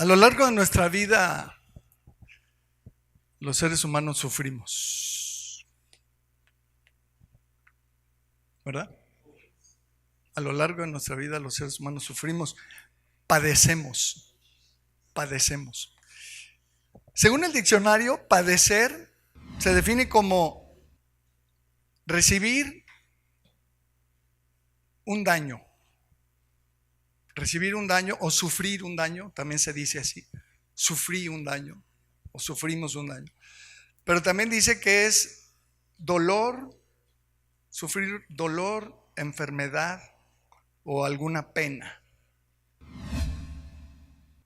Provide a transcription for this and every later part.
A lo largo de nuestra vida, los seres humanos sufrimos, ¿verdad? A lo largo de nuestra vida, los seres humanos sufrimos, padecemos. Según el diccionario, padecer se define como recibir un daño. Recibir un daño o sufrir un daño, también se dice así. Sufrí un daño o sufrimos un daño. Pero también dice que es dolor, sufrir dolor, enfermedad o alguna pena.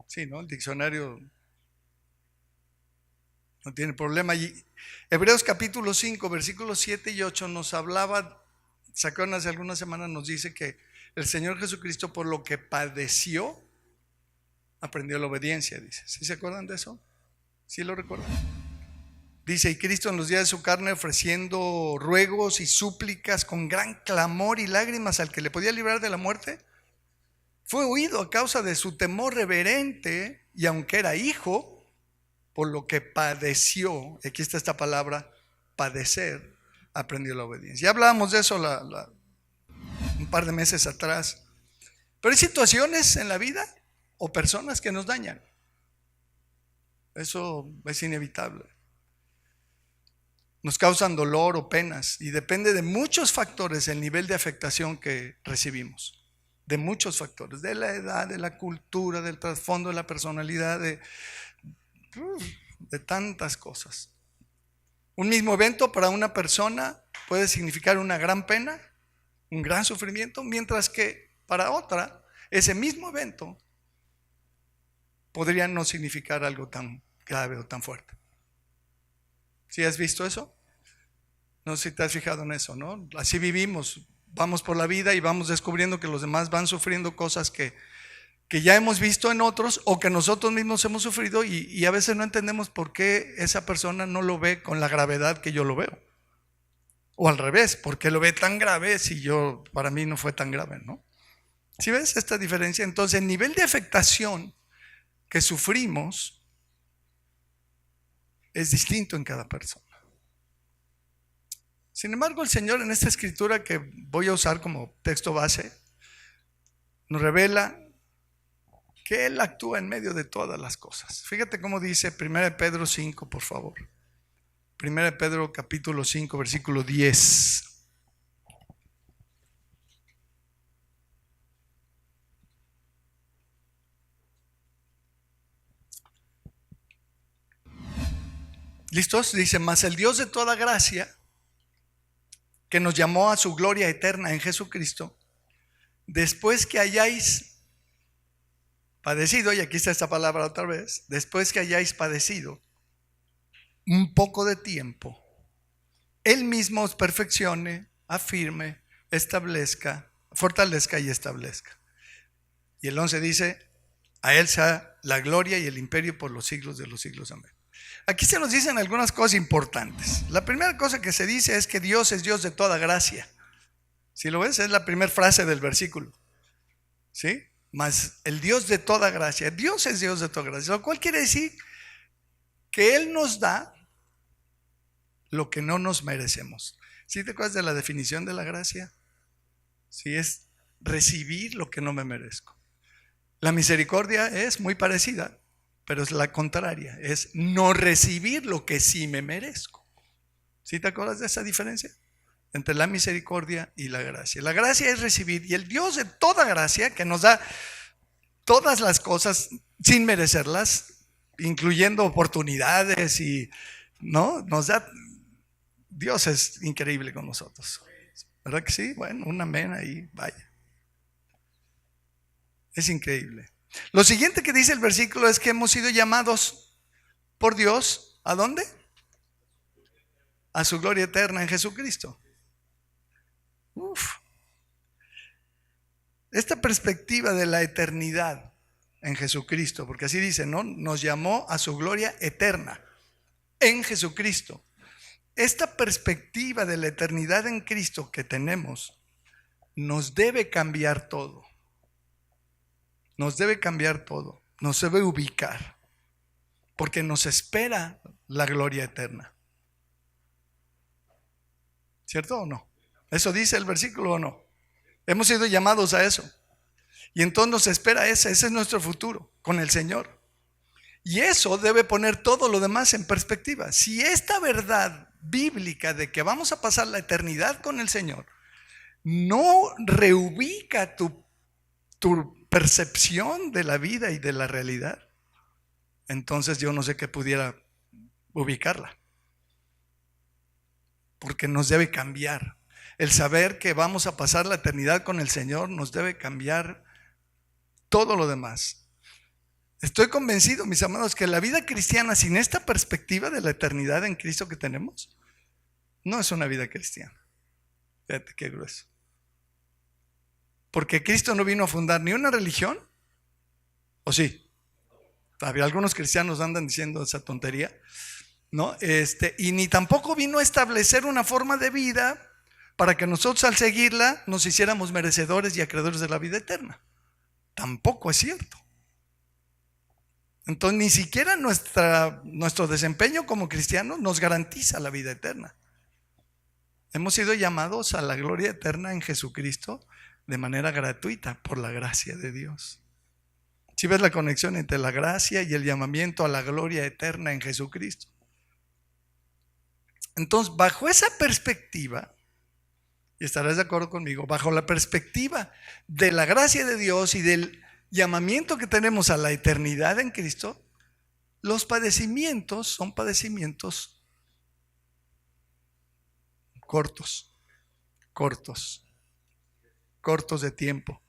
Sí, ¿no? El diccionario no tiene problema. Y Hebreos capítulo 5, versículos 7 y 8 nos hablaba, ¿se acuerdan? Hace algunas semanas nos dice que el Señor Jesucristo, por lo que padeció, aprendió la obediencia, dice. ¿Sí se acuerdan de eso? ¿Sí lo recuerdan? Dice, y Cristo en los días de su carne, ofreciendo ruegos y súplicas con gran clamor y lágrimas al que le podía librar de la muerte, fue oído a causa de su temor reverente, y aunque era hijo, por lo que padeció, aquí está esta palabra, padecer, aprendió la obediencia. Ya hablábamos de eso un par de meses atrás. Pero hay situaciones en la vida o personas que nos dañan. Eso es inevitable. Nos causan dolor o penas y depende de muchos factores el nivel de afectación que recibimos. De muchos factores, de la edad, de la cultura, del trasfondo de la personalidad, de tantas cosas. Un mismo evento para una persona puede significar una gran pena, un gran sufrimiento, mientras que para otra, ese mismo evento podría no significar algo tan grave o tan fuerte. ¿Sí has visto eso? No sé si te has fijado en eso, ¿no? Así vivimos, vamos por la vida y vamos descubriendo que los demás van sufriendo cosas que ya hemos visto en otros o que nosotros mismos hemos sufrido y a veces no entendemos por qué esa persona no lo ve con la gravedad que yo lo veo. O al revés, ¿por qué lo ve tan grave si para mí no fue tan grave, ¿no? ¿Sí ves esta diferencia? Entonces, el nivel de afectación que sufrimos es distinto en cada persona. Sin embargo, el Señor en esta escritura que voy a usar como texto base, nos revela que Él actúa en medio de todas las cosas. Fíjate cómo dice 1 Pedro 5, por favor. 1 Pedro capítulo 5, versículo 10. ¿Listos? Dice, mas el Dios de toda gracia, que nos llamó a su gloria eterna en Jesucristo, después que hayáis padecido, y aquí está esta palabra otra vez, después que hayáis padecido un poco de tiempo, Él mismo os perfeccione, afirme, establezca, fortalezca y establezca. Y el 11 dice, a Él sea la gloria y el imperio por los siglos de los siglos. Amén. Aquí se nos dicen algunas cosas importantes. La primera cosa que se dice es que Dios es Dios de toda gracia. Si lo ves, es la primera frase del versículo. ¿Sí? Mas el Dios de toda gracia, Dios es Dios de toda gracia, lo cual quiere decir que Él nos da lo que no nos merecemos. ¿Sí te acuerdas de la definición de la gracia? Sí, es recibir lo que no me merezco. La misericordia es muy parecida, pero es la contraria, es no recibir lo que sí me merezco. ¿Sí te acuerdas de esa diferencia entre la misericordia y la gracia? La gracia es recibir, y el Dios de toda gracia, que nos da todas las cosas sin merecerlas, incluyendo oportunidades y no, nos da. Dios es increíble con nosotros, ¿verdad que sí? Bueno, un amén ahí, vaya. Es increíble. Lo siguiente que dice el versículo es que hemos sido llamados por Dios, ¿a dónde? A su gloria eterna en Jesucristo. Esta perspectiva de la eternidad en Jesucristo, porque así dice, ¿no? Nos llamó a su gloria eterna en Jesucristo. Esta perspectiva de la eternidad en Cristo que tenemos nos debe cambiar todo. Nos debe cambiar todo. nos debe ubicar, porque nos espera la gloria eterna. ¿Cierto o no? ¿Eso dice el versículo o no? Hemos sido llamados a eso. Y entonces nos espera ese es nuestro futuro con el Señor. Y eso debe poner todo lo demás en perspectiva. Si esta verdad bíblica de que vamos a pasar la eternidad con el Señor no reubica tu percepción de la vida y de la realidad, entonces yo no sé qué pudiera ubicarla. Porque nos debe cambiar. El saber que vamos a pasar la eternidad con el Señor nos debe cambiar todo lo demás. Estoy convencido, mis amados, que la vida cristiana sin esta perspectiva de la eternidad en Cristo que tenemos, no es una vida cristiana. Fíjate qué grueso. Porque Cristo no vino a fundar ni una religión, ¿o sí? Todavía algunos cristianos andan diciendo esa tontería, ¿no? Y ni tampoco vino a establecer una forma de vida para que nosotros al seguirla nos hiciéramos merecedores y acreedores de la vida eterna. Tampoco es cierto. Entonces ni siquiera nuestro desempeño como cristianos nos garantiza la vida eterna. Hemos sido llamados a la gloria eterna en Jesucristo de manera gratuita por la gracia de Dios. ¿Sí ves la conexión entre la gracia y el llamamiento a la gloria eterna en Jesucristo? Entonces, bajo esa perspectiva, y estarás de acuerdo conmigo, bajo la perspectiva de la gracia de Dios y del llamamiento que tenemos a la eternidad en Cristo, los padecimientos son padecimientos cortos de tiempo.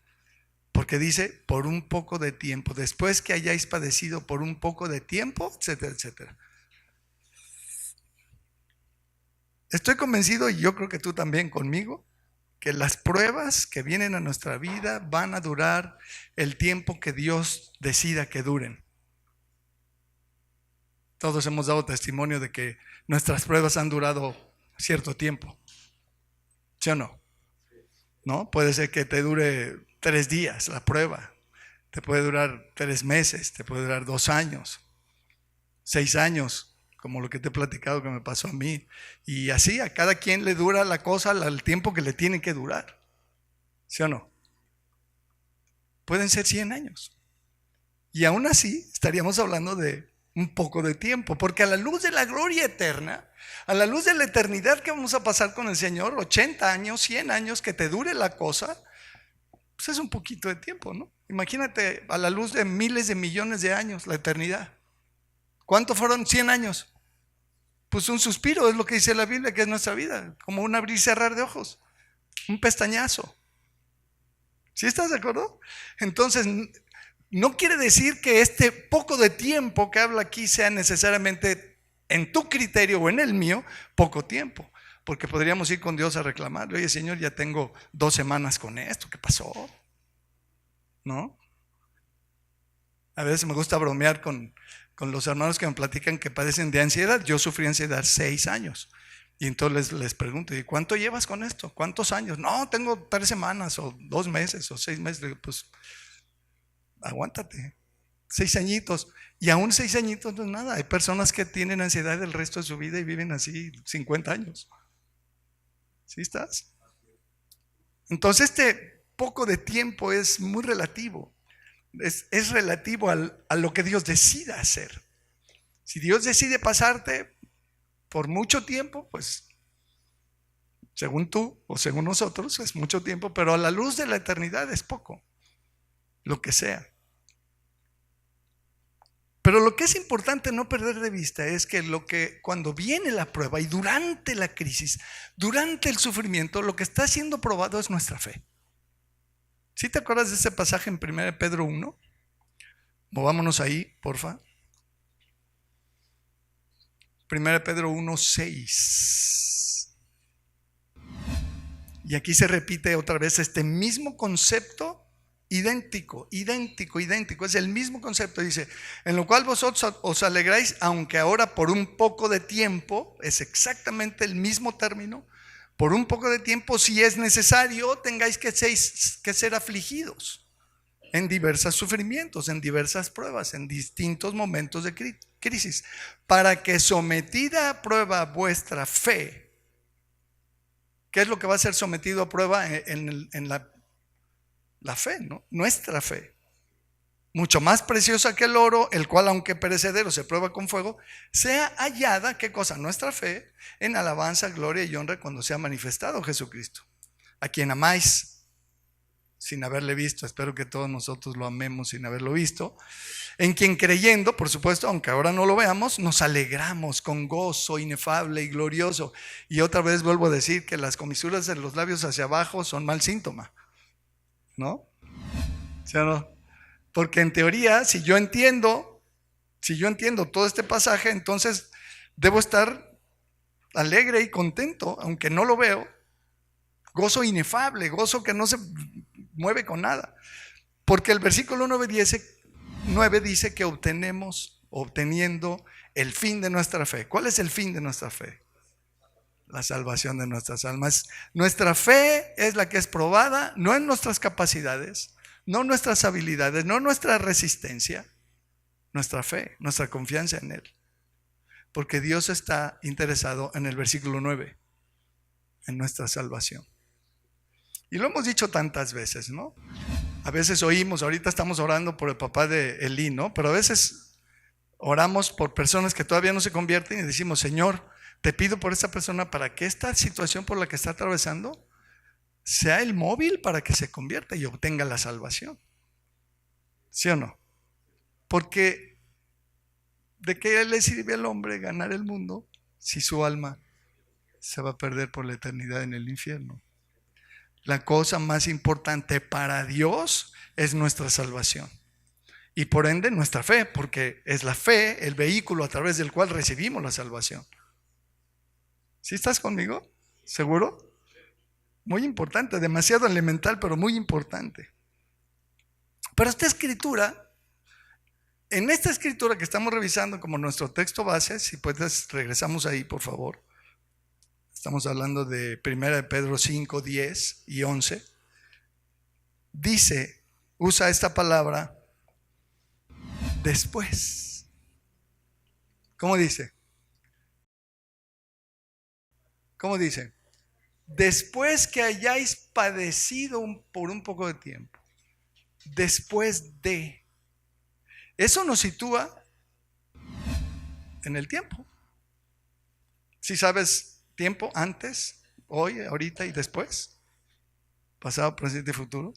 Porque dice, por un poco de tiempo, después que hayáis padecido por un poco de tiempo, etcétera, etcétera. Estoy convencido, y yo creo que tú también conmigo, que las pruebas que vienen a nuestra vida van a durar el tiempo que Dios decida que duren. Todos hemos dado testimonio de que nuestras pruebas han durado cierto tiempo. ¿Sí o no? ¿No? Puede ser que te dure 3 días la prueba, te puede durar 3 meses, te puede durar 2 años, 6 años, como lo que te he platicado que me pasó a mí. Y así a cada quien le dura la cosa al tiempo que le tiene que durar. ¿Sí o no? Pueden ser 100 años. Y aún así estaríamos hablando de un poco de tiempo, porque a la luz de la gloria eterna, a la luz de la eternidad que vamos a pasar con el Señor, 80 años, 100 años, que te dure la cosa, pues es un poquito de tiempo, ¿no? Imagínate a la luz de miles de millones de años, la eternidad. ¿Cuánto fueron 100 años? Pues un suspiro, es lo que dice la Biblia, que es nuestra vida, como un abrir y cerrar de ojos, un pestañazo. ¿Sí estás de acuerdo? Entonces, no quiere decir que este poco de tiempo que habla aquí sea necesariamente en tu criterio o en el mío, poco tiempo. Porque podríamos ir con Dios a reclamarle, oye Señor, ya tengo 2 semanas con esto, ¿qué pasó? ¿No? A veces me gusta bromear con los hermanos que me platican que padecen de ansiedad. Yo sufrí ansiedad 6 años. Y entonces les pregunto, ¿y cuánto llevas con esto? ¿Cuántos años? No, tengo 3 semanas o 2 meses o 6 meses. Le digo, pues aguántate, 6 añitos. Y aún 6 añitos no es nada. Hay personas que tienen ansiedad el resto de su vida y viven así 50 años. ¿Sí estás? Entonces este poco de tiempo es muy relativo. Es relativo a lo que Dios decida hacer. Si Dios decide pasarte por mucho tiempo, pues según tú o según nosotros es mucho tiempo, pero a la luz de la eternidad es poco, lo que sea. Pero lo que es importante no perder de vista es que cuando viene la prueba y durante la crisis, durante el sufrimiento, lo que está siendo probado es nuestra fe. ¿Sí te acuerdas de ese pasaje en 1 Pedro 1? Movámonos ahí, porfa. 1 Pedro 1:6. Y aquí se repite otra vez este mismo concepto, idéntico. Es el mismo concepto, dice, en lo cual vosotros os alegráis, aunque ahora por un poco de tiempo, es exactamente el mismo término, por un poco de tiempo, si es necesario, tengáis que ser afligidos. en diversos sufrimientos, en diversas pruebas, en distintos momentos de crisis, para que sometida a prueba vuestra fe. ¿Qué es lo que va a ser sometido a prueba en la fe, ¿no? Nuestra fe. Mucho más preciosa que el oro, el cual aunque perecedero se prueba con fuego, sea hallada, ¿qué cosa? Nuestra fe, en alabanza, gloria y honra cuando sea manifestado Jesucristo, a quien amáis sin haberle visto. Espero que todos nosotros lo amemos sin haberlo visto, en quien creyendo, por supuesto, aunque ahora no lo veamos, nos alegramos con gozo inefable y glorioso. Y otra vez vuelvo a decir que las comisuras de los labios hacia abajo son mal síntoma, ¿no? ¿Sí o no? Porque en teoría, si yo entiendo todo este pasaje, entonces debo estar alegre y contento, aunque no lo veo. Gozo inefable, gozo que no se mueve con nada. Porque el versículo 9 dice que obteniendo el fin de nuestra fe. ¿Cuál es el fin de nuestra fe? La salvación de nuestras almas. Nuestra fe es la que es probada, no en nuestras capacidades, no nuestras habilidades, no nuestra resistencia, nuestra fe, nuestra confianza en Él. Porque Dios está interesado en el versículo 9, en nuestra salvación. Y lo hemos dicho tantas veces, ¿no? A veces oímos, ahorita estamos orando por el papá de Elí, ¿no? Pero a veces oramos por personas que todavía no se convierten y decimos, Señor, te pido por esta persona para que esta situación por la que está atravesando sea el móvil para que se convierta y obtenga la salvación. ¿Sí o no? Porque ¿de qué le sirve al hombre ganar el mundo si su alma se va a perder por la eternidad en el infierno? La cosa más importante para Dios es nuestra salvación y por ende nuestra fe, porque es la fe el vehículo a través del cual recibimos la salvación. ¿Sí estás conmigo? ¿Seguro? Muy importante, demasiado elemental, pero muy importante. Pero en esta escritura que estamos revisando como nuestro texto base, si puedes regresamos ahí por favor. Estamos hablando de 1 de Pedro 5, 10 y 11. Usa esta palabra después. ¿Cómo dice? ¿Cómo dice? Después que hayáis padecido por un poco de tiempo. Después de. Eso nos sitúa en el tiempo. Si sabes tiempo, antes, hoy, ahorita y después. Pasado, presente y futuro.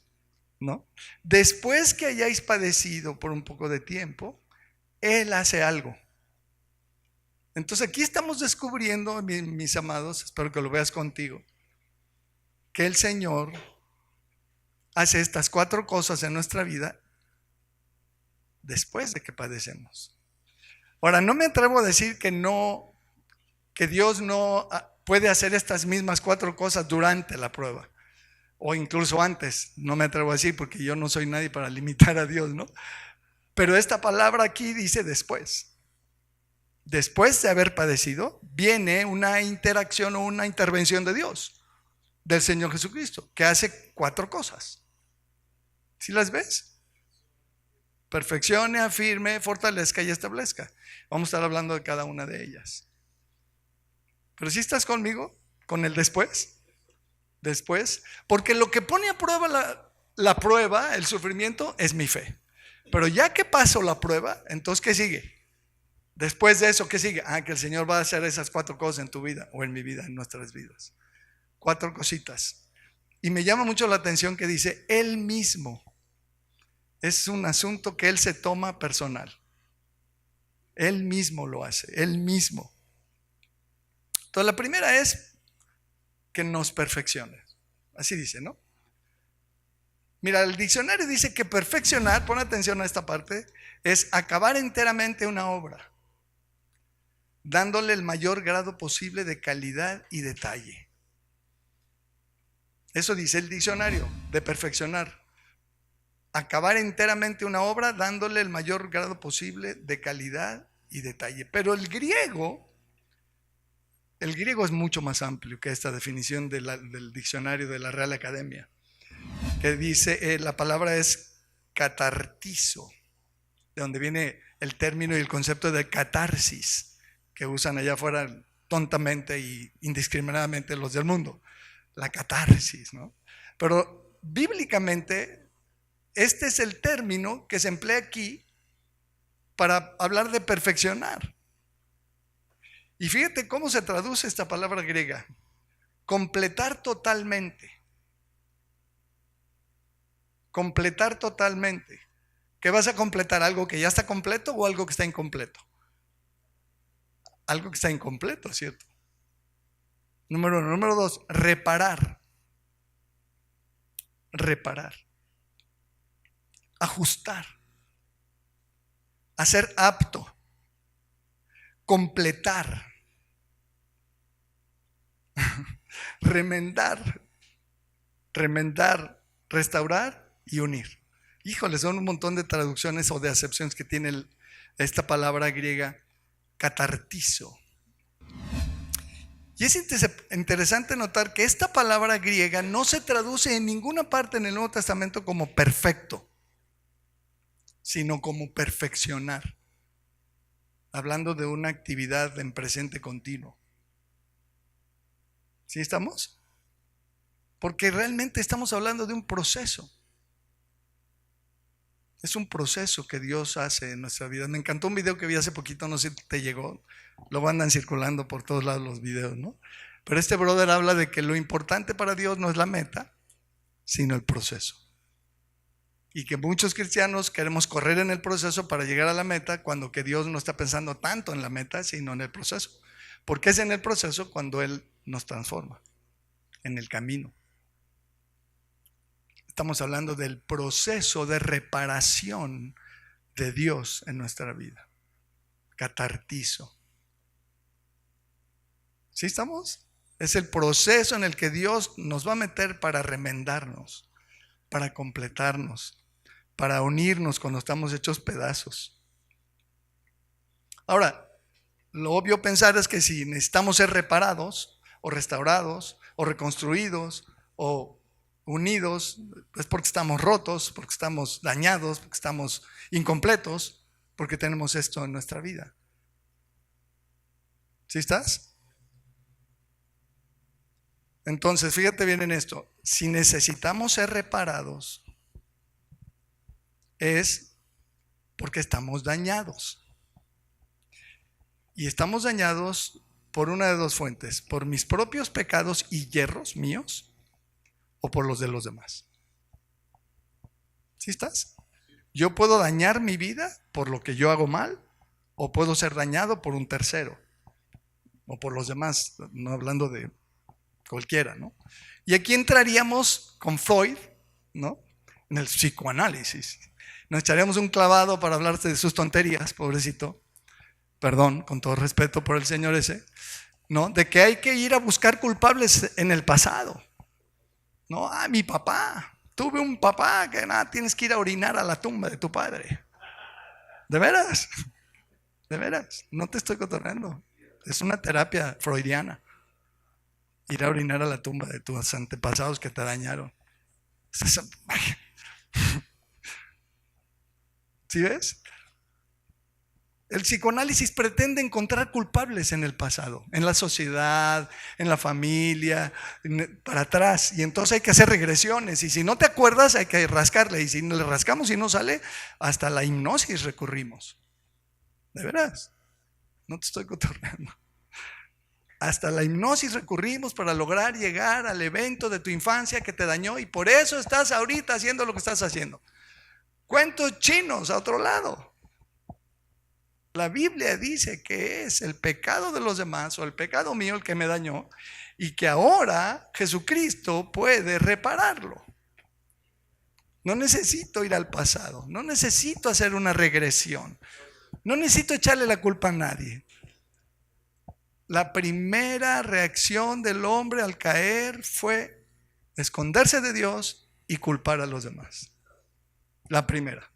¿No? Después que hayáis padecido por un poco de tiempo, Él hace algo. Entonces aquí estamos descubriendo, mis amados, espero que lo veas contigo, que el Señor hace estas 4 cosas en nuestra vida después de que padecemos. Ahora, no me atrevo a decir que Dios no puede hacer estas mismas 4 cosas durante la prueba o incluso antes. No me atrevo a decir porque yo no soy nadie para limitar a Dios, ¿no? Pero esta palabra aquí dice después. Después de haber padecido, viene una interacción o una intervención de Dios, del Señor Jesucristo, que hace 4 cosas. ¿Sí las ves? Perfeccione, afirme, fortalezca y establezca. Vamos a estar hablando de cada una de ellas. Pero si estás conmigo, con el después, porque lo que pone a prueba la prueba, el sufrimiento, es mi fe. Pero ya que pasó la prueba, entonces ¿qué sigue? Después de eso, ¿qué sigue? Que el Señor va a hacer esas 4 cosas en tu vida o en mi vida, en nuestras vidas. 4 cositas. Y me llama mucho la atención que dice, Él mismo. Es un asunto que Él se toma personal. Él mismo lo hace, Él mismo. Entonces la primera es que nos perfeccione. Así dice, ¿no? Mira, el diccionario dice que perfeccionar, pon atención a esta parte, es acabar enteramente una obra, dándole el mayor grado posible de calidad y detalle. Eso dice el diccionario de perfeccionar. Acabar enteramente una obra dándole el mayor grado posible de calidad y detalle. Pero el griego es mucho más amplio que esta definición del diccionario de la Real Academia, que dice, la palabra es catartizo, de donde viene el término y el concepto de catarsis, que usan allá afuera tontamente y indiscriminadamente los del mundo. La catarsis, ¿no? Pero bíblicamente, este es el término que se emplea aquí para hablar de perfeccionar. Y fíjate cómo se traduce esta palabra griega: completar totalmente. Completar totalmente. ¿Qué vas a completar? ¿Algo que ya está completo o algo que está incompleto? Algo que está incompleto, ¿cierto? Número uno. Número dos, reparar. Reparar. Ajustar. Hacer apto. Completar. Remendar. Remendar, restaurar y unir. Híjole, son un montón de traducciones o de acepciones que tiene esta palabra griega catartizo. Y es interesante notar que esta palabra griega no se traduce en ninguna parte en el Nuevo Testamento como perfecto, sino como perfeccionar, hablando de una actividad en presente continuo. ¿Sí estamos? Porque realmente estamos hablando de un proceso. Es un proceso que Dios hace en nuestra vida. Me encantó un video que vi hace poquito, no sé si te llegó, lo andan circulando por todos lados los videos, ¿no? Pero este brother habla de que lo importante para Dios no es la meta, sino el proceso. Y que muchos cristianos queremos correr en el proceso para llegar a la meta, cuando que Dios no está pensando tanto en la meta, sino en el proceso. Porque es en el proceso cuando Él nos transforma, en el camino. Estamos hablando del proceso de reparación de Dios en nuestra vida. Catartizo. ¿Sí estamos? Es el proceso en el que Dios nos va a meter para remendarnos, para completarnos, para unirnos cuando estamos hechos pedazos. Ahora, lo obvio pensar es que si necesitamos ser reparados, o restaurados, o reconstruidos, o unidos, es porque estamos rotos, porque estamos dañados, porque estamos incompletos, porque tenemos esto en nuestra vida. ¿Sí estás? Entonces, fíjate bien en esto. Si necesitamos ser reparados, es porque estamos dañados. Y estamos dañados por una de dos fuentes: por mis propios pecados y yerros míos, o por los de los demás. ¿Sí estás? Yo puedo dañar mi vida por lo que yo hago mal, o puedo ser dañado por un tercero, o por los demás, no hablando de cualquiera, ¿no? Y aquí entraríamos con Freud, ¿no? En el psicoanálisis. Nos echaríamos un clavado para hablarte de sus tonterías, pobrecito. Perdón, con todo respeto por el señor ese, ¿no? De que hay que ir a buscar culpables en el pasado. No, mi papá, tuve un papá que nada, tienes que ir a orinar a la tumba de tu padre. ¿De veras? ¿De veras? No te estoy cotorreando. Es una terapia freudiana. Ir a orinar a la tumba de tus antepasados que te dañaron. ¿Sí ves? El psicoanálisis pretende encontrar culpables en el pasado, en la sociedad, en la familia, para atrás. Y entonces hay que hacer regresiones. Y si no te acuerdas, hay que rascarle. Y si le rascamos y no sale, hasta la hipnosis recurrimos. ¿De veras? No te estoy cotorreando. Hasta la hipnosis recurrimos para lograr llegar al evento de tu infancia que te dañó. Y por eso estás ahorita haciendo lo que estás haciendo. Cuentos chinos a otro lado. La Biblia dice que es el pecado de los demás o el pecado mío el que me dañó, y que ahora Jesucristo puede repararlo. No necesito ir al pasado, no necesito hacer una regresión, no necesito echarle la culpa a nadie. La primera reacción del hombre al caer fue esconderse de Dios y culpar a los demás. La primera.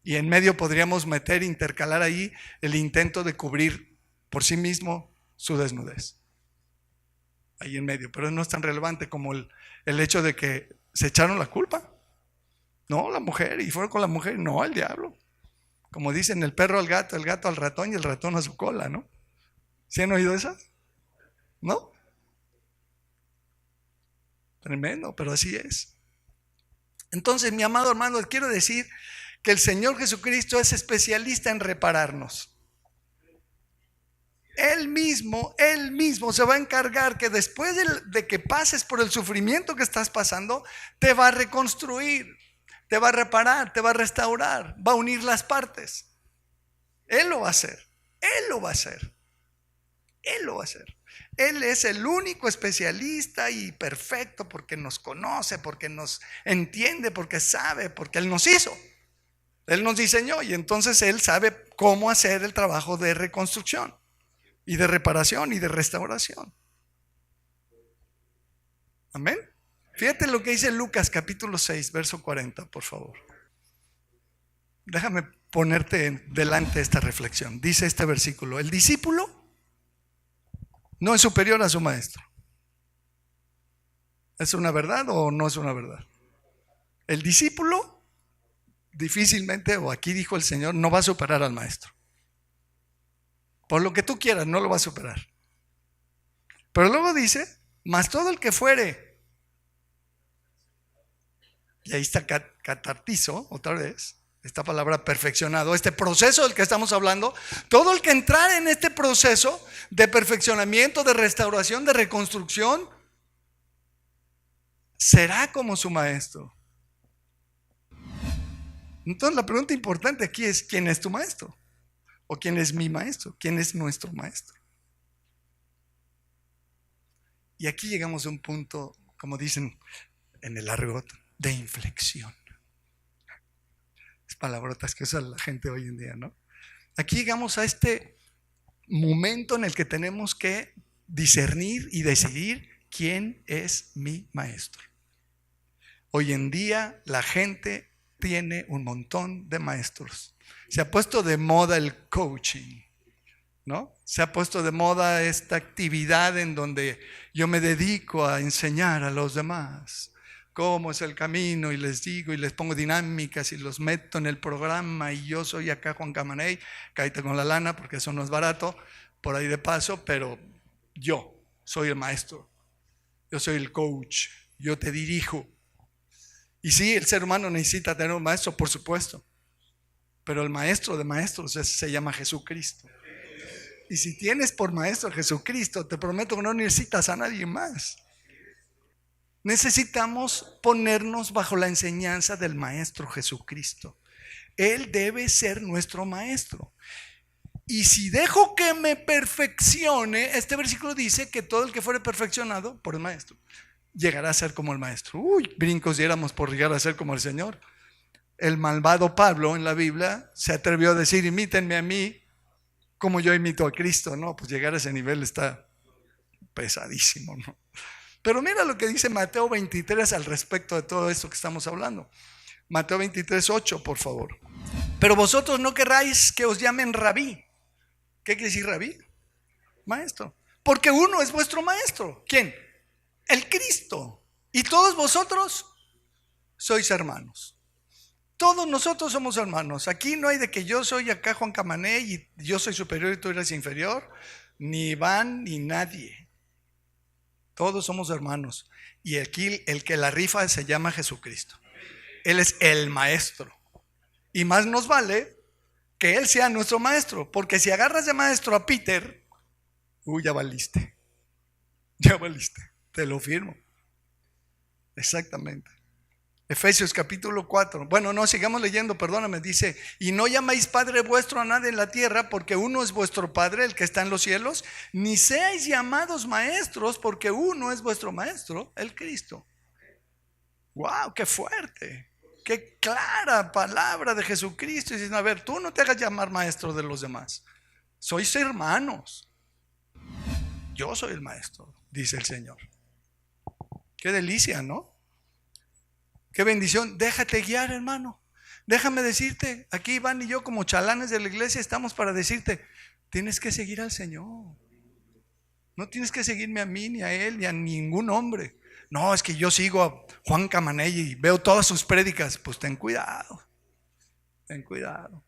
Y en medio podríamos intercalar ahí el intento de cubrir por sí mismo su desnudez. Ahí en medio, pero no es tan relevante como el hecho de que se echaron la culpa. No, la mujer. Y fueron con la mujer. No, el diablo. Como dicen, el perro al gato, el gato al ratón y el ratón a su cola, ¿no? ¿Sí han oído eso? ¿No? Tremendo, pero así es. Entonces, mi amado hermano, quiero decir que el Señor Jesucristo es especialista en repararnos. Él mismo se va a encargar que después de que pases por el sufrimiento que estás pasando, te va a reconstruir, te va a reparar, te va a restaurar, va a unir las partes. Él lo va a hacer, Él lo va a hacer, Él lo va a hacer. Él es el único especialista y perfecto porque nos conoce, porque nos entiende, porque sabe, porque Él nos hizo. Él nos diseñó y entonces Él sabe cómo hacer el trabajo de reconstrucción y de reparación y de restauración. Amén. Fíjate lo que dice Lucas capítulo 6, verso 40, por favor. Déjame ponerte delante esta reflexión. Dice este versículo: el discípulo no es superior a su maestro. ¿Es una verdad o no es una verdad? El discípulo difícilmente, o aquí dijo el Señor, no va a superar al maestro. Por lo que tú quieras, no lo va a superar. Pero luego dice: mas todo el que fuere, y ahí está catartizo, otra vez, esta palabra perfeccionado, este proceso del que estamos hablando, todo el que entrar en este proceso de perfeccionamiento, de restauración, de reconstrucción, será como su maestro. Entonces la pregunta importante aquí es: ¿quién es tu maestro? ¿O quién es mi maestro? ¿Quién es nuestro maestro? Y aquí llegamos a un punto, como dicen en el argot, de inflexión. Es palabrotas que usa la gente hoy en día, ¿no? Aquí llegamos a este momento en el que tenemos que discernir y decidir quién es mi maestro. Hoy en día la gente tiene un montón de maestros. Se ha puesto de moda el coaching, ¿no? Se ha puesto de moda esta actividad en donde yo me dedico a enseñar a los demás cómo es el camino y les digo y les pongo dinámicas y los meto en el programa y yo soy acá Juan Camaney, cállate con la lana porque eso no es barato, por ahí de paso, pero yo soy el maestro, yo soy el coach, yo te dirijo. Y sí, el ser humano necesita tener un maestro, por supuesto, pero el maestro de maestros se llama Jesucristo. Y si tienes por maestro a Jesucristo, te prometo que no necesitas a nadie más. Necesitamos ponernos bajo la enseñanza del maestro Jesucristo. Él debe ser nuestro maestro. Y si dejo que me perfeccione, este versículo dice que todo el que fuere perfeccionado por el maestro llegará a ser como el maestro. Uy, brincos diéramos por llegar a ser como el Señor. El malvado Pablo en la Biblia se atrevió a decir: imítenme a mí como yo imito a Cristo. No, pues llegar a ese nivel está pesadísimo, ¿no? Pero mira lo que dice Mateo 23 al respecto de todo esto que estamos hablando. Mateo 23, 8, por favor. Pero vosotros no querráis que os llamen rabí. ¿Qué quiere decir rabí? Maestro. Porque uno es vuestro maestro. ¿Quién? El Cristo. Y todos vosotros sois hermanos. Todos nosotros somos hermanos. Aquí no hay de que yo soy acá Juan Camané y yo soy superior y tú eres inferior. Ni Iván ni nadie. Todos somos hermanos. Y aquí el que la rifa se llama Jesucristo. Él es el maestro. Y más nos vale que Él sea nuestro maestro. Porque si agarras de maestro a Peter, ya valiste. Ya valiste. Te lo firmo. Exactamente. Efesios capítulo 4. Bueno, no, sigamos leyendo, perdóname. Dice: y no llaméis Padre vuestro a nadie en la tierra, porque uno es vuestro Padre, el que está en los cielos. Ni seáis llamados maestros, porque uno es vuestro maestro, el Cristo. ¡Wow! ¡Qué fuerte! ¡Qué clara palabra de Jesucristo! Y dicen: a ver, tú no te hagas llamar maestro de los demás. Sois hermanos. Yo soy el maestro, dice el Señor. ¡Qué delicia!, ¿no? Qué bendición. Déjate guiar, hermano. Déjame decirte, aquí Iván y yo como chalanes de la iglesia estamos para decirte: tienes que seguir al Señor. No tienes que seguirme a mí, ni a él, ni a ningún hombre. No, es que yo sigo Juan Camanelli y veo todas sus prédicas, pues ten cuidado. Ten cuidado.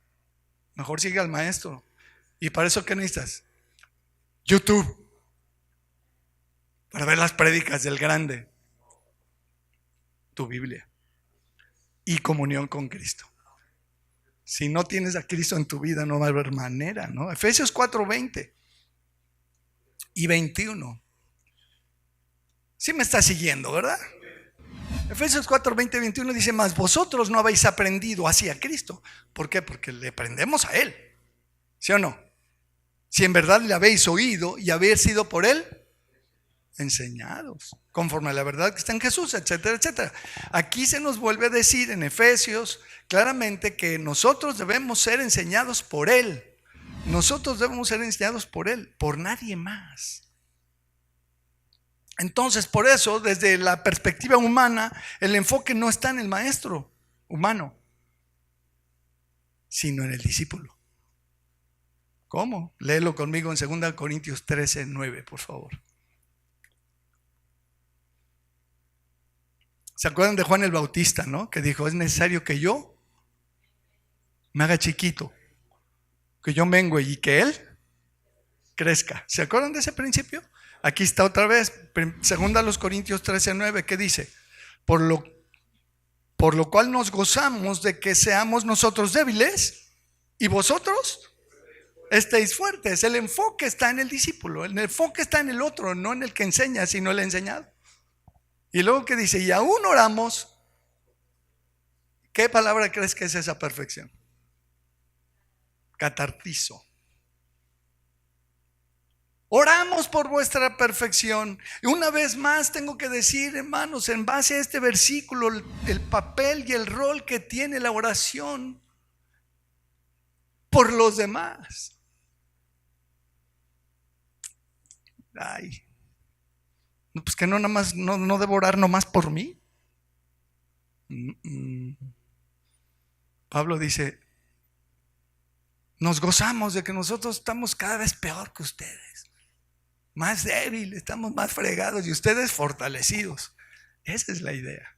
Mejor sigue al maestro. ¿Y para eso qué necesitas? YouTube. Para ver las prédicas del grande. Tu Biblia. Y comunión con Cristo. Si no tienes a Cristo en tu vida, no va a haber manera, ¿no? Efesios 4:20 y 21. Sí me está siguiendo, ¿verdad? Efesios 4:20 y 21 dice: mas vosotros no habéis aprendido así a Cristo. ¿Por qué? Porque le aprendemos a Él. ¿Sí o no? Si en verdad le habéis oído y habéis sido por Él enseñados, conforme a la verdad que está en Jesús, etcétera, etcétera. Aquí se nos vuelve a decir en Efesios claramente que nosotros debemos ser enseñados por Él. Nosotros debemos ser enseñados por Él, por nadie más. Entonces, por eso, desde la perspectiva humana, el enfoque no está en el maestro humano, sino en el discípulo. ¿Cómo? Léelo conmigo en 2 Corintios 13:9, por favor. ¿Se acuerdan de Juan el Bautista, no? Que dijo: es necesario que yo me haga chiquito, que yo mengue y que Él crezca. ¿Se acuerdan de ese principio? Aquí está otra vez, 2 Corintios 13:9, ¿qué dice? Por lo cual nos gozamos de que seamos nosotros débiles y vosotros estéis fuertes. El enfoque está en el discípulo, el enfoque está en el otro, no en el que enseña, sino el enseñado. Y luego que dice: y aún oramos. ¿Qué palabra crees que es esa perfección? Catartizo. Oramos por vuestra perfección. Y una vez más tengo que decir, hermanos, en base a este versículo, el papel y el rol que tiene la oración por los demás. Ay, pues que no nada más, no debo orar nomás por mí. Pablo dice: nos gozamos de que nosotros estamos cada vez peor que ustedes, más débiles, estamos más fregados y ustedes fortalecidos. Esa es la idea.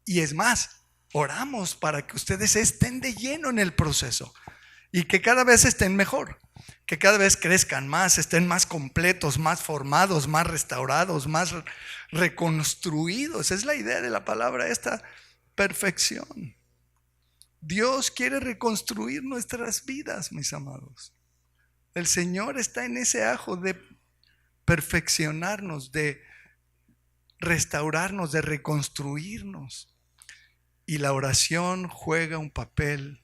Y es más, oramos para que ustedes estén de lleno en el proceso y que cada vez estén mejor, que cada vez crezcan más, estén más completos, más formados, más restaurados, más reconstruidos. Es la idea de la palabra esta, perfección. Dios quiere reconstruir nuestras vidas, mis amados. El Señor está en ese ajo de perfeccionarnos, de restaurarnos, de reconstruirnos. Y la oración juega un papel,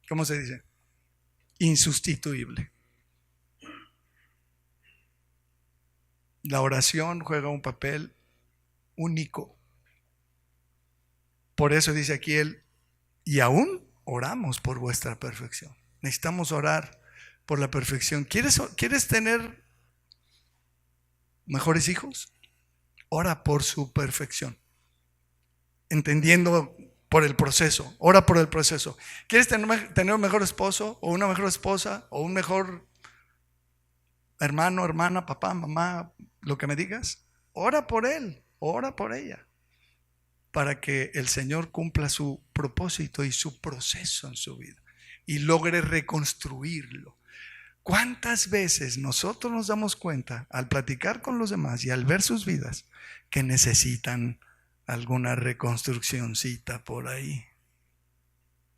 ¿cómo se dice? Insustituible. La oración juega un papel único. Por eso dice aquí él: y aún oramos por vuestra perfección. Necesitamos orar por la perfección. ¿Quieres tener mejores hijos? Ora por su perfección, entendiendo por el proceso. Ora por el proceso. ¿Quieres tener un mejor esposo o una mejor esposa o un mejor hermano, hermana, papá, mamá, lo que me digas? Ora por él, ora por ella, para que el Señor cumpla su propósito y su proceso en su vida y logre reconstruirlo. ¿Cuántas veces nosotros nos damos cuenta al platicar con los demás y al ver sus vidas que necesitan alguna reconstruccióncita por ahí?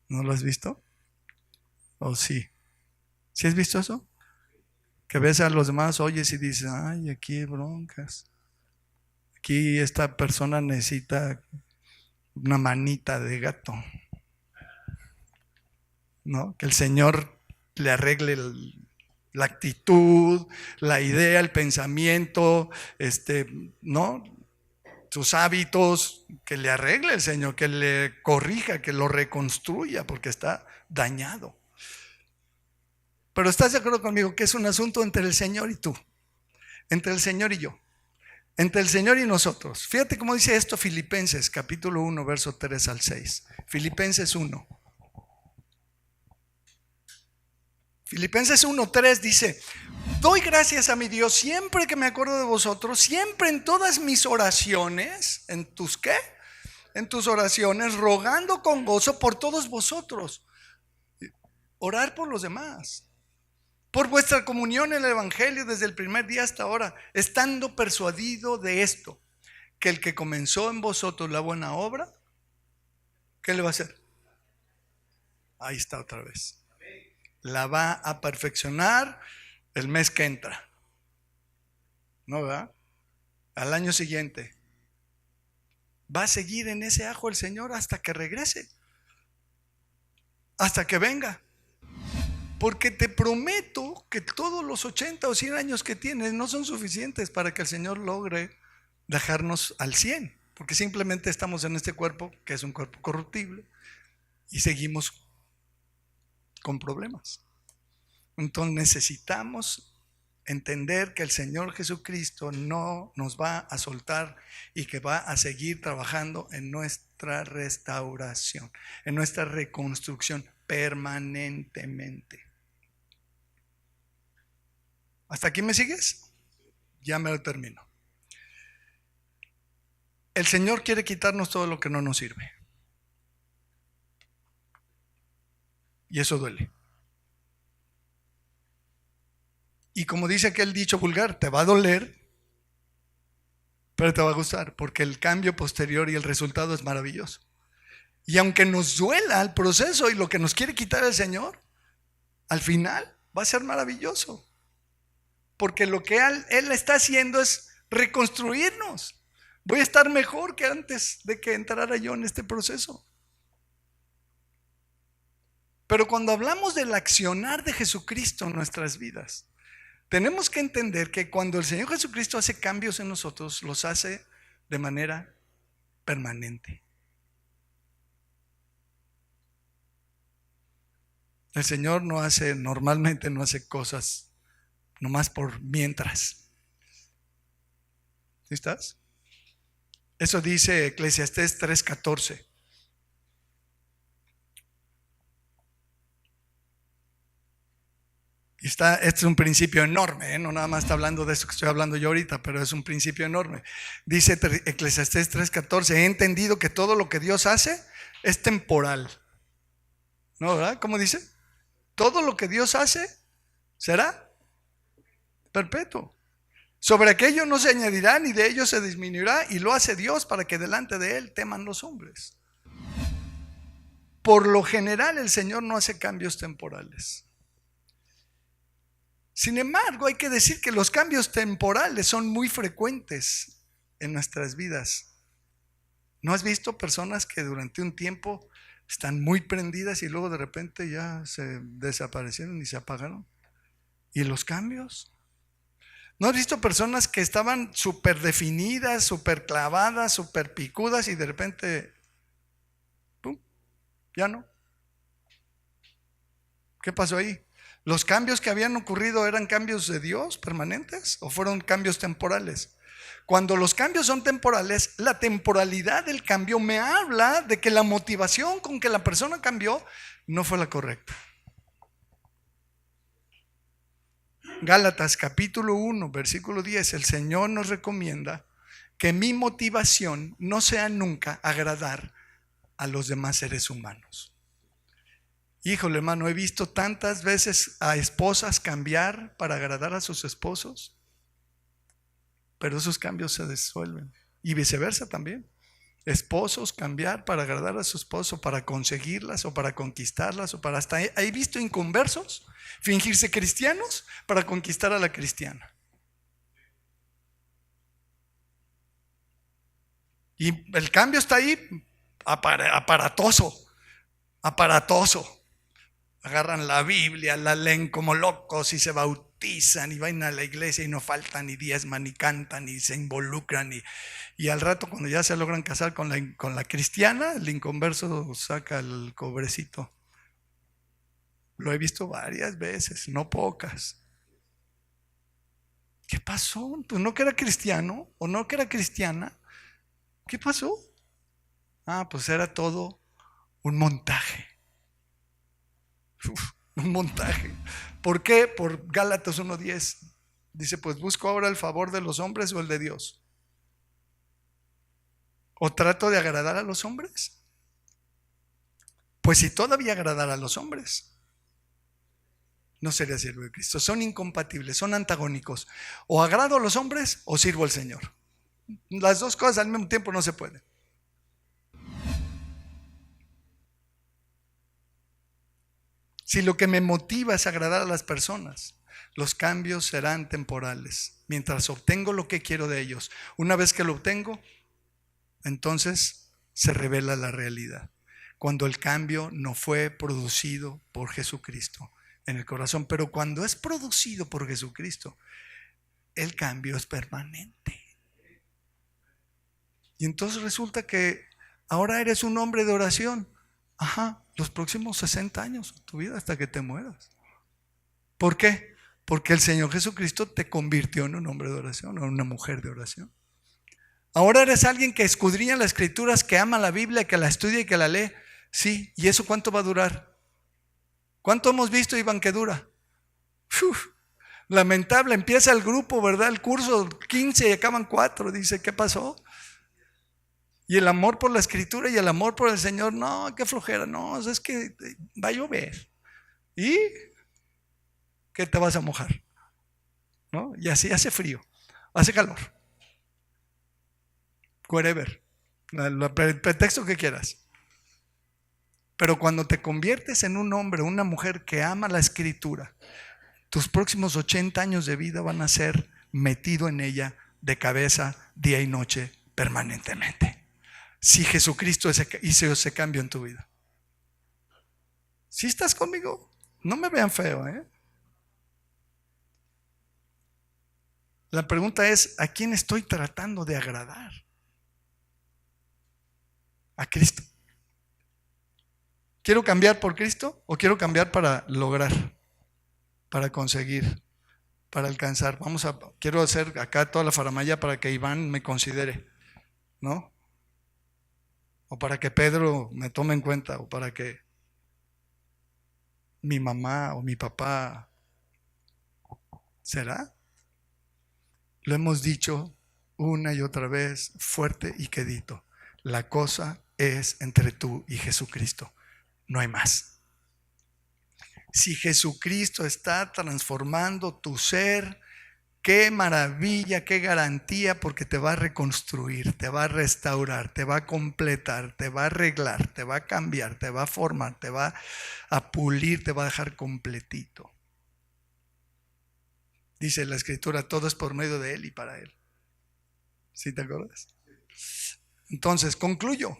¿No lo has visto? ¿O sí? ¿Sí has visto eso? Que ves a los demás, oyes y dices: ay, aquí hay broncas. Aquí esta persona necesita una manita de gato, ¿no? Que el Señor le arregle la actitud, la idea, el pensamiento, ¿no? Sus hábitos, que le arregle el Señor, que le corrija, que lo reconstruya, porque está dañado. Pero ¿estás de acuerdo conmigo que es un asunto entre el Señor y tú? Entre el Señor y yo. Entre el Señor y nosotros. Fíjate cómo dice esto Filipenses capítulo 1, verso 3 al 6. Filipenses 1. Filipenses 1:3 dice: Doy gracias a mi Dios siempre que me acuerdo de vosotros, siempre en todas mis oraciones. ¿En tus qué? En tus oraciones, rogando con gozo por todos vosotros. Orar por los demás, por vuestra comunión en el Evangelio desde el primer día hasta ahora, estando persuadido de esto, que el que comenzó en vosotros la buena obra, ¿qué le va a hacer? Ahí está otra vez. La va a perfeccionar el mes que entra. ¿No, verdad? Al año siguiente. Va a seguir en ese ajo el Señor hasta que regrese, hasta que venga. Porque te prometo que todos los 80 o 100 años que tienes no son suficientes para que el Señor logre dejarnos al 100. Porque simplemente estamos en este cuerpo, que es un cuerpo corruptible, y seguimos con problemas. Entonces necesitamos entender que el Señor Jesucristo no nos va a soltar y que va a seguir trabajando en nuestra restauración, en nuestra reconstrucción permanentemente. ¿Hasta aquí me sigues? Ya me lo termino. El Señor quiere quitarnos todo lo que no nos sirve. Y eso duele. Y como dice aquel dicho vulgar, te va a doler, pero te va a gustar, porque el cambio posterior y el resultado es maravilloso. Y aunque nos duela el proceso y lo que nos quiere quitar el Señor, al final va a ser maravilloso. Porque lo que Él está haciendo es reconstruirnos. Voy a estar mejor que antes de que entrara yo en este proceso. Pero cuando hablamos del accionar de Jesucristo en nuestras vidas, tenemos que entender que cuando el Señor Jesucristo hace cambios en nosotros, los hace de manera permanente. El Señor normalmente no hace cosas nomás por mientras. ¿Sí estás? Eso dice Eclesiastés 3:14. Y este es un principio enorme, no nada más está hablando de eso que estoy hablando yo ahorita, pero es un principio enorme. Dice Eclesiastés 3:14, he entendido que todo lo que Dios hace es temporal. ¿No, verdad? ¿Cómo dice? Todo lo que Dios hace será perpetuo. Sobre aquello no se añadirá ni de ello se disminuirá, y lo hace Dios para que delante de Él teman los hombres. Por lo general el Señor no hace cambios temporales. Sin embargo, hay que decir que los cambios temporales son muy frecuentes en nuestras vidas. ¿No has visto personas que durante un tiempo están muy prendidas y luego de repente ya se desaparecieron y se apagaron? ¿Y los cambios? ¿No has visto personas que estaban súper definidas, súper clavadas, súper picudas y de repente, ¡pum!, ya no? ¿Qué pasó ahí? ¿Los cambios que habían ocurrido eran cambios de Dios permanentes o fueron cambios temporales? Cuando los cambios son temporales, la temporalidad del cambio me habla de que la motivación con que la persona cambió no fue la correcta. Gálatas capítulo 1, versículo 10, el Señor nos recomienda que mi motivación no sea nunca agradar a los demás seres humanos. Híjole, hermano, he visto tantas veces a esposas cambiar para agradar a sus esposos, pero esos cambios se disuelven. Y viceversa también. Esposos cambiar para agradar a su esposo, para conseguirlas o para conquistarlas, o para hasta he visto inconversos fingirse cristianos para conquistar a la cristiana. Y el cambio está ahí, aparatoso. Agarran la Biblia, la leen como locos y se bautizan y van a la iglesia y no faltan ni diezman ni cantan ni se involucran y al rato cuando ya se logran casar con la cristiana, el inconverso saca el cobrecito. Lo he visto varias veces, no pocas. ¿Qué pasó? ¿Tú no que era cristiano o no que era cristiana? ¿Qué pasó? Pues era todo un montaje. Un montaje. ¿Por qué? Por Gálatas 1:10. Dice, pues busco ahora el favor de los hombres o el de Dios. ¿O trato de agradar a los hombres? Pues si todavía agradara a los hombres, no sería siervo de Cristo. Son incompatibles, son antagónicos. O agrado a los hombres o sirvo al Señor. Las dos cosas al mismo tiempo no se pueden. Si lo que me motiva es agradar a las personas, los cambios serán temporales, mientras obtengo lo que quiero de ellos. Una vez que lo obtengo, entonces se revela la realidad. Cuando el cambio no fue producido por Jesucristo en el corazón, pero cuando es producido por Jesucristo, el cambio es permanente. Y entonces resulta que ahora eres un hombre de oración. Los próximos 60 años de tu vida hasta que te mueras. ¿Por qué? Porque el Señor Jesucristo te convirtió en un hombre de oración o en una mujer de oración. Ahora eres alguien que escudriña las Escrituras, que ama la Biblia, que la estudia y que la lee. Sí, ¿y eso cuánto va a durar? ¿Cuánto hemos visto, Iván, que dura? Lamentable, empieza el grupo, ¿verdad? El curso 15 y acaban 4. Dice, ¿qué pasó? Y el amor por la Escritura y el amor por el Señor, no, qué flojera, no, es que va a llover. ¿Y qué te vas a mojar? ¿No? Y así hace frío, hace calor. Wherever, el pretexto que quieras. Pero cuando te conviertes en un hombre, una mujer que ama la Escritura, tus próximos 80 años de vida van a ser metido en ella de cabeza, día y noche, permanentemente. Si Jesucristo hizo ese cambio en tu vida. ¿Sí estás conmigo? No me vean feo, ¿eh? La pregunta es, ¿a quién estoy tratando de agradar? A Cristo. ¿Quiero cambiar por Cristo o quiero cambiar para lograr, para conseguir, para alcanzar? Quiero hacer acá toda la faramaya para que Iván me considere, ¿no? O para que Pedro me tome en cuenta, o para que mi mamá o mi papá. ¿Será? Lo hemos dicho una y otra vez, fuerte y quedito. La cosa es entre tú y Jesucristo. No hay más. Si Jesucristo está transformando tu ser, qué maravilla, qué garantía, porque te va a reconstruir, te va a restaurar, te va a completar, te va a arreglar, te va a cambiar, te va a formar, te va a pulir, te va a dejar completito. Dice la Escritura, todo es por medio de Él y para Él. ¿Sí te acuerdas? Entonces, concluyo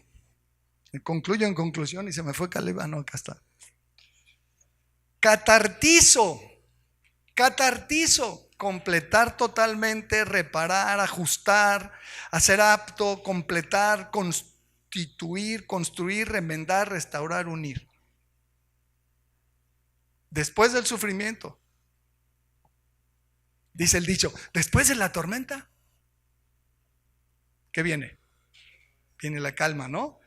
en conclusión, y se me fue Caleb, no, acá está. Catartizo, completar totalmente, reparar, ajustar, hacer apto, completar, constituir, construir, remendar, restaurar, unir. Después del sufrimiento, dice el dicho, después de la tormenta, ¿qué viene? Viene la calma, ¿no?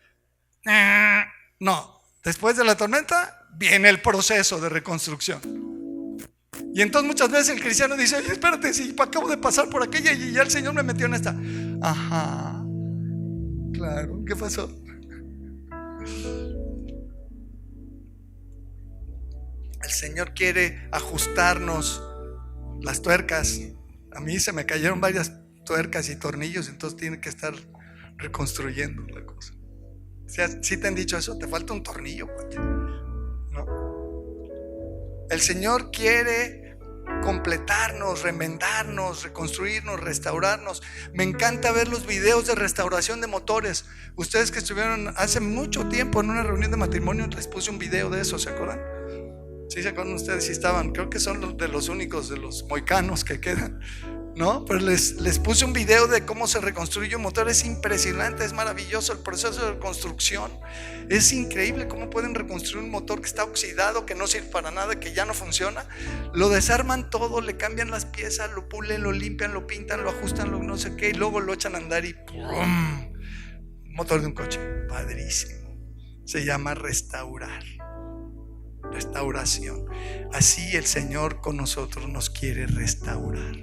No, después de la tormenta viene el proceso de reconstrucción. Y entonces muchas veces el cristiano dice, oye, espérate, si acabo de pasar por aquella y ya el Señor me metió en esta. Ajá, claro, ¿qué pasó? El Señor quiere ajustarnos las tuercas. A mí se me cayeron varias tuercas y tornillos, entonces tiene que estar reconstruyendo la cosa. ¿Sí te han dicho eso? Te falta un tornillo, ¿no? El Señor quiere completarnos, remendarnos, reconstruirnos, restaurarnos. Me encanta ver los videos de restauración de motores. Ustedes que estuvieron hace mucho tiempo en una reunión de matrimonio, les puse un video de eso, ¿se acuerdan? ¿Sí se acuerdan ustedes? Si estaban, creo que son de los únicos de los moicanos que quedan, ¿no? Pero les puse un video de cómo se reconstruye un motor. Es impresionante, es maravilloso el proceso de reconstrucción. Es increíble cómo pueden reconstruir un motor que está oxidado, que no sirve para nada, que ya no funciona. Lo desarman todo, le cambian las piezas, lo pulen, lo limpian, lo pintan, lo ajustan, lo no sé qué, y luego lo echan a andar y ¡pum! Motor de un coche, padrísimo. Se llama restaurar. Restauración. Así el Señor con nosotros nos quiere restaurar.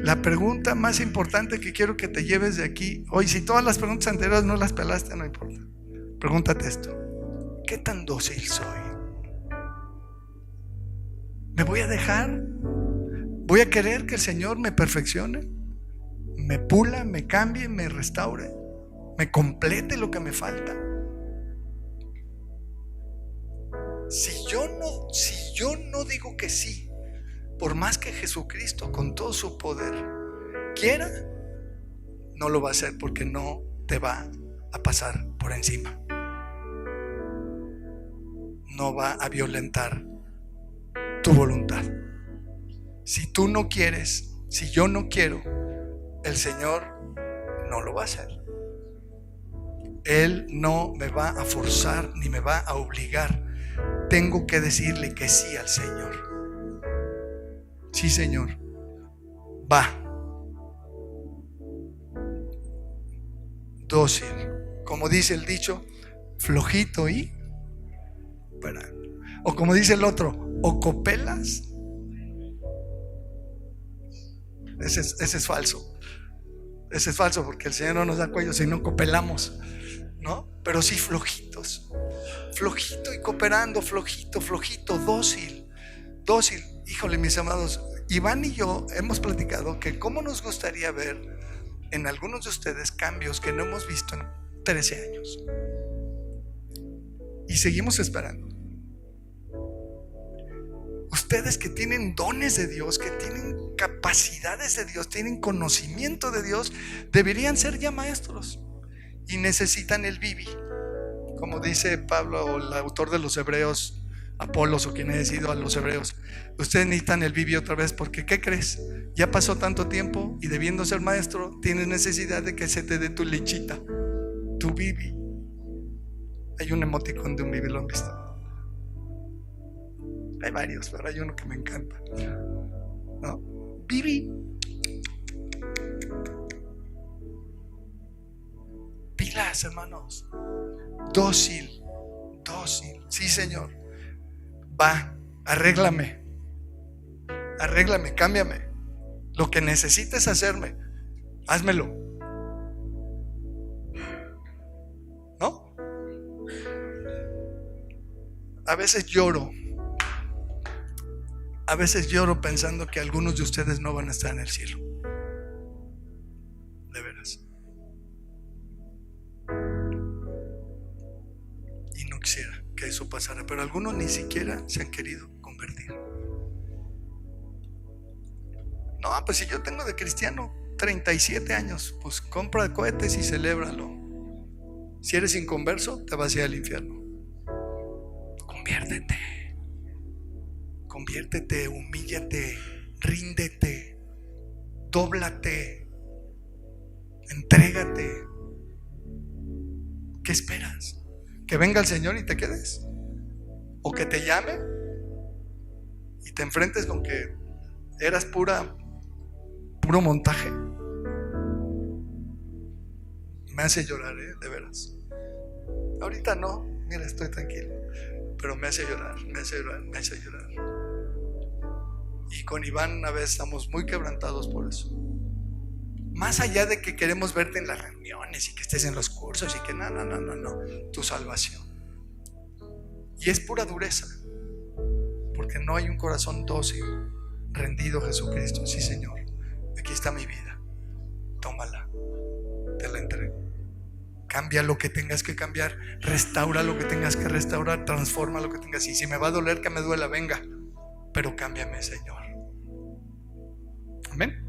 La pregunta más importante que quiero que te lleves de aquí hoy, si todas las preguntas anteriores no las pelaste, no importa. Pregúntate esto: ¿qué tan dócil soy? ¿Me voy a dejar? ¿Voy a querer que el Señor me perfeccione? ¿Me pula, me cambie, me restaure, me complete lo que me falta? Si yo no digo que sí, por más que Jesucristo con todo su poder quiera, no lo va a hacer, porque no te va a pasar por encima. No va a violentar tu voluntad. Si tú no quieres, si yo no quiero, el Señor no lo va a hacer. Él no me va a forzar ni me va a obligar. Tengo que decirle que sí al Señor. Sí, Señor, va. Dócil, como dice el dicho, flojito y o como dice el otro, o copelas. Ese es falso. Ese es falso, porque el Señor no nos da cuello si no copelamos, ¿no? Pero sí flojitos, flojito y cooperando, flojito, dócil. Híjole, mis amados, Iván y yo hemos platicado que cómo nos gustaría ver en algunos de ustedes cambios que no hemos visto en 13 años. Y seguimos esperando. Ustedes que tienen dones de Dios, que tienen capacidades de Dios, tienen conocimiento de Dios, deberían ser ya maestros y necesitan el Bibi, como dice Pablo, o el autor de los Hebreos, Apolos, o quien haya sido a los Hebreos. Ustedes necesitan el Bibi otra vez, porque ¿qué crees? Ya pasó tanto tiempo y debiendo ser maestro tienes necesidad de que se te dé tu lechita, tu Bibi. Hay un emoticón de un Bibi, ¿lo han visto? Hay varios, pero hay uno que me encanta, ¿no? Bibi. Pilas, hermanos. Dócil. Sí, Señor. Va, arréglame, cámbiame. Lo que necesites hacerme, házmelo. ¿No? A veces lloro pensando que algunos de ustedes no van a estar en el cielo. De veras. Y no quisiera que eso pasara, pero algunos ni siquiera se han querido convertir. No, pues si yo tengo de cristiano 37 años, pues compra cohetes y celébralo. Si eres inconverso, te vas a ir al infierno. Conviértete, humíllate, ríndete, dóblate, entrégate. ¿Qué esperas? ¿Que venga el Señor y te quedes? ¿O que te llame y te enfrentes con que eras puro montaje? Me hace llorar, de veras. Ahorita no, mira, estoy tranquilo, pero me hace llorar. Y con Iván a veces estamos muy quebrantados por eso. Más allá de que queremos verte en las reuniones y que estés en los cursos y que no, tu salvación. Y es pura dureza, porque no hay un corazón dócil, rendido a Jesucristo. Sí, Señor, aquí está mi vida, tómala, te la entrego. Cambia lo que tengas que cambiar, restaura lo que tengas que restaurar, transforma lo que tengas. Y si me va a doler, que me duela, venga, pero cámbiame, Señor. Amén.